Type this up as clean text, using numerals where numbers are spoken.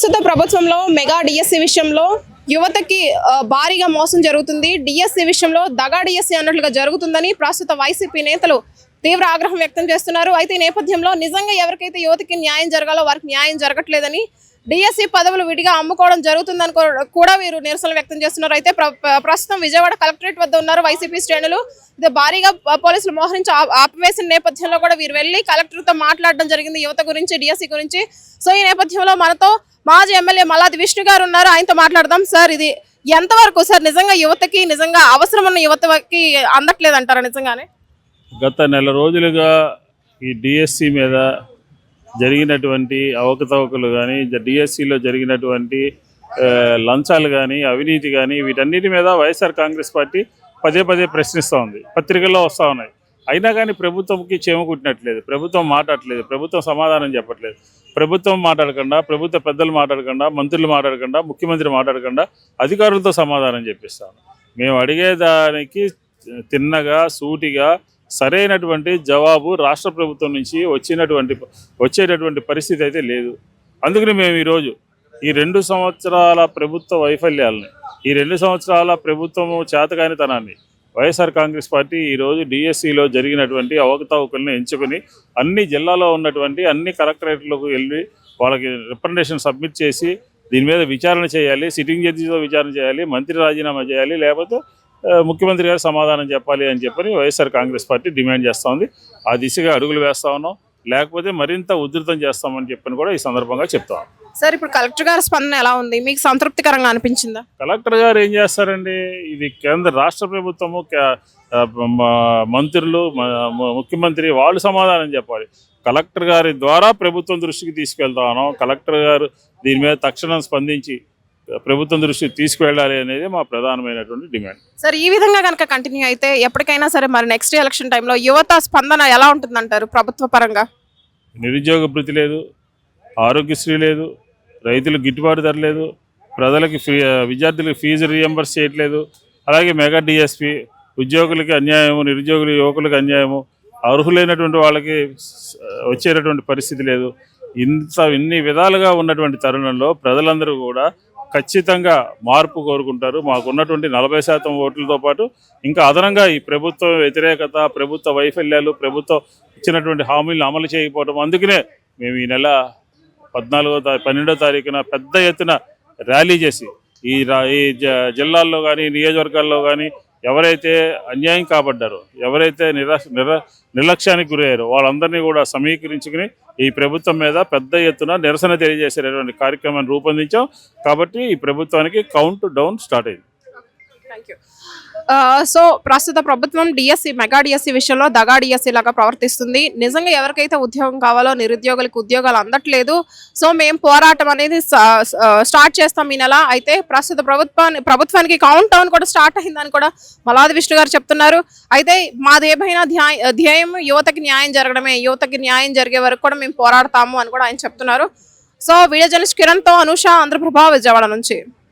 ప్రస్తుత ప్రభుత్వంలో mega DSC విషయంలో యువతకి భారీగా మోసం జరుగుతుంది. డిఎస్సి విషయంలో దగా డిఎస్సి అన్నట్లుగా జరుగుతుందని ప్రస్తుత వైసీపీ నేతలు తీవ్ర ఆగ్రహం వ్యక్తం చేస్తున్నారు. అయితే ఈ నేపథ్యంలో నిజంగా ఎవరికైతే యువతకి న్యాయం జరగాలో వారికి న్యాయం జరగట్లేదని, డిఎస్సి పదవులు విడిగా అమ్ముకోవడం జరుగుతుందని కూడా వీరు నిరసన వ్యక్తం చేస్తున్నారు. అయితే ప్రస్తుతం విజయవాడ కలెక్టరేట్ వద్ద ఉన్నారు వైసీపీ శ్రేణులు. ఇది భారీగా పోలీసులు మోహరించి ఆపివేసిన నేపథ్యంలో కూడా వీరు వెళ్లి కలెక్టర్తో మాట్లాడడం జరిగింది యువత గురించి, డిఎస్సి గురించి. సో ఈ నేపథ్యంలో మనతో మాజీ ఎమ్మెల్యే మల్లాది విష్ణు గారు ఉన్నారు. ఆయనతో మాట్లాడదాం. సార్, ఇది ఎంతవరకు సార్ నిజంగా యువతకి నిజంగా అవసరం ఉన్న యువతకి అందట్లేదు అంటారా నిజంగానే? గత నెల రోజులుగా ఈ డిఎస్సి మీద జరిగినటువంటి అవకతవకలు కానీ, డిఎస్సిలో జరిగినటువంటి లంచాలు కానీ, అవినీతి కానీ, వీటన్నిటి మీద వైఎస్ఆర్ కాంగ్రెస్ పార్టీ పదే పదే ప్రశ్నిస్తూ ఉంది. పత్రికల్లో వస్తూ ఉన్నాయి. అయినా కానీ ప్రభుత్వంకి చేమ కుట్టినట్లేదు. ప్రభుత్వం మాట్లాడట్లేదు. ప్రభుత్వం సమాధానం చెప్పట్లేదు. ప్రభుత్వం మాట్లాడకుండా, ప్రభుత్వ పెద్దలు మాట్లాడకుండా, మంత్రులు మాట్లాడకుండా, ముఖ్యమంత్రి మాట్లాడకుండా అధికారులతో సమాధానం చెప్పిస్తాను. మేము అడిగేదానికి తిన్నగా, సూటిగా సరైనటువంటి జవాబు రాష్ట్ర ప్రభుత్వం నుంచి వచ్చేటటువంటి పరిస్థితి అయితే లేదు. అందుకని మేము ఈరోజు ఈ 2 సంవత్సరాల ప్రభుత్వ వైఫల్యాలని, ఈ 2 సంవత్సరాల ప్రభుత్వము చేతకానితనాన్ని వైఎస్ఆర్ కాంగ్రెస్ పార్టీ ఈరోజు డిఎస్సిలో జరిగినటువంటి అవకతవకలను ఎంచుకొని అన్ని జిల్లాలో ఉన్నటువంటి అన్ని కలెక్టరేట్లకు వెళ్ళి వాళ్ళకి రిప్రజెంటేషన్ సబ్మిట్ చేసి దీని మీద విచారణ చేయాలి, సిట్టింగ్ జడ్జితో విచారణ చేయాలి, మంత్రి రాజీనామా చేయాలి, లేకపోతే ముఖ్యమంత్రి గారు సమాధానం చెప్పాలి అని చెప్పని వైఎస్ఆర్ కాంగ్రెస్ పార్టీ డిమాండ్ చేస్తూ ఉంది. ఆ దిశగా అడుగులు వేస్తూ ఉన్నాం. లేకపోతే మరింత ఉధృతం చేస్తామని చెప్పని కూడా ఈ సందర్భంగా చెప్తాం. సార్, ఇప్పుడు కలెక్టర్ గారి స్పందన ఎలా ఉంది? మీకు సంతృప్తికరంగా అనిపించిందా? కలెక్టర్ గారు ఏం చేస్తారండి? ఇది రాష్ట్ర ప్రభుత్వము, మంత్రులు, ముఖ్యమంత్రి వాళ్ళు సమాధానం చెప్పాలి. కలెక్టర్ గారి ద్వారా ప్రభుత్వం దృష్టికి తీసుకెళ్తా ఉన్నాం. కలెక్టర్ గారు దీని మీద తక్షణం స్పందించి ప్రభుత్వం దృష్టికి తీసుకువెళ్ళాలి అనేది మా ప్రధానమైనటువంటి డిమాండ్. సార్, ఈ విధంగా కనుక కంటిన్యూ అయితే ఎప్పటికైనా సరే మరి నెక్స్ట్ ఎలక్షన్ టైంలో యువత స్పందన ఎలా ఉంటుందంటారు? ప్రభుత్వ పరంగా నిరుద్యోగ భృతి లేదు, ఆరోగ్యశ్రీ లేదు, రైతులకు గిట్టుబాటు ధర లేదు, ప్రజలకి విద్యార్థులకు ఫీజు రీఎంబర్స్ చేయట్లేదు, అలాగే మెగా డిఎస్పి ఉద్యోగులకి అన్యాయము, నిరుద్యోగులు యువకులకు అన్యాయము, అర్హులైనటువంటి వాళ్ళకి వచ్చేటటువంటి పరిస్థితి లేదు. ఇన్ని విధాలుగా ఉన్నటువంటి తరుణంలో ప్రజలందరూ కూడా ఖచ్చితంగా మార్పు కోరుకుంటారు. మాకున్నటువంటి 40% ఓట్లతో పాటు ఇంకా అదనంగా ఈ ప్రభుత్వ వ్యతిరేకత, ప్రభుత్వ వైఫల్యాలు, ప్రభుత్వం ఇచ్చినటువంటి హామీలను అమలు చేయకపోవడం, అందుకనే మేము ఈ నెల 12వ తారీఖున పెద్ద ఎత్తున ర్యాలీ చేసి ఈ జిల్లాల్లో కానీ, నియోజకవర్గాల్లో కానీ ఎవరైతే అన్యాయం కాబడ్డారో, ఎవరైతే నిర్లక్ష్యానికి గురయ్యారో వాళ్ళందరినీ కూడా సమీకరించుకుని ఈ ప్రభుత్వం మీద పెద్ద ఎత్తున నిరసన తెలియజేసేటటువంటి కార్యక్రమాన్ని రూపొందించాం. కాబట్టి ఈ ప్రభుత్వానికి కౌంట్ డౌన్ స్టార్ట్ అయింది. సో ప్రస్తుత ప్రభుత్వం డిఎస్సి, మెగా డిఎస్సి విషయంలో దగా డిఎస్సి లాగా ప్రవర్తిస్తుంది. నిజంగా ఎవరికైతే ఉద్యోగం కావాలో నిరుద్యోగులకు ఉద్యోగాలు అందట్లేదు. సో మేము పోరాటం అనేది స్టార్ట్ చేస్తాం ఈ నెల. అయితే ప్రస్తుత ప్రభుత్వానికి కౌంట్ డౌన్ కూడా స్టార్ట్ అయిందని కూడా మల్లాది విష్ణు గారు చెప్తున్నారు. అయితే మాది ఏమైనా ధ్యేయం యువతకి న్యాయం జరగడమే. యువతకి న్యాయం జరిగే వరకు కూడా మేము పోరాడతాము అని కూడా ఆయన చెప్తున్నారు. సో వీడియో జర్నలిస్ట్ కిరణ్తో అనూష, ఆంధ్రప్రభ, విజయవాడ నుంచి.